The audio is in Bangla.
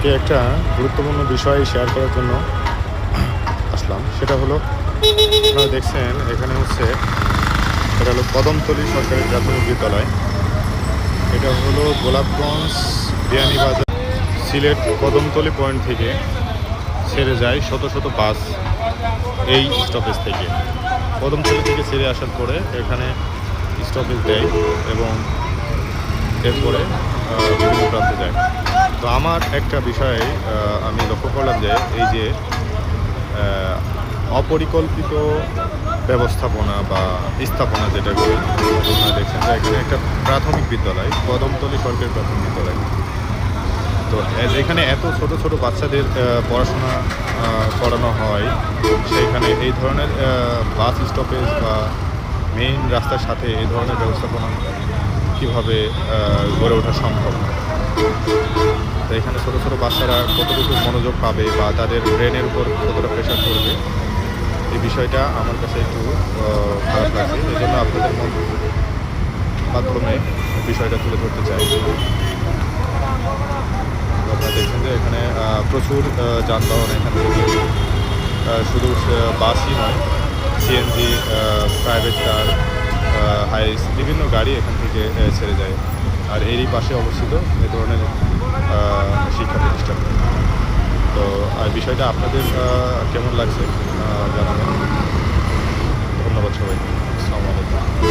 আজকে একটা গুরুত্বপূর্ণ বিষয় শেয়ার করার জন্য আসলাম। সেটা হলো, আপনারা দেখছেন এখানে হচ্ছে, এটা হলো কদমতলী সরকারি প্রাথমিক বিদ্যালয়। এটা হলো গোলাপগঞ্জ বিয়ানীবাজার সিলেট কদমতলী পয়েন্ট থেকে ছেড়ে যায় শত শত বাস এই স্টপেজ থেকে। কদমতলী থেকে ছেড়ে আসার পরে এখানে স্টপেজ দেয় এবং এরপরে বিভিন্ন প্রান্তে যায়। তো আমার একটা বিষয়ে আমি লক্ষ্য করলাম যে এই যে অপরিকল্পিত ব্যবস্থাপনা বা স্থাপনা যেটা করি, আপনারা দেখছেন যে এখানে একটা প্রাথমিক বিদ্যালয়, কদমতলী সরকারি প্রাথমিক বিদ্যালয়। তো যেখানে এত ছোট ছোট বাচ্চাদের পড়াশোনা করানো হয়, সেখানে এই ধরনের বাস স্টপেজ বা মেইন রাস্তার সাথে এই ধরনের ব্যবস্থাপনা কীভাবে গড়ে ওঠা সম্ভব। তো এখানে ছোটো ছোটো বাচ্চারা কতটুকু মনোযোগ পাবে বা তাদের ব্রেনের উপর কতটা প্রেশার পড়বে, এই বিষয়টা আমার কাছে একটু খারাপ লাগছে। এই জন্য আপনাদের মাধ্যমে বিষয়টা তুলে ধরতে চাই। আপনারা দেখছেন যে এখানে প্রচুর যানবাহন এখান থেকে, শুধু বাসই নয়, সিএনজি, প্রাইভেট কার, হাইস, বিভিন্ন গাড়ি এখান থেকে ছেড়ে যায়। আর এরই পাশে অবস্থিত এ ধরনের শিক্ষা প্রতিষ্ঠান। তো বিষয়টা আপনাদের কেমন লাগছে জানাবেন। ধন্যবাদ সবাইকে। আসসালামু আলাইকুম।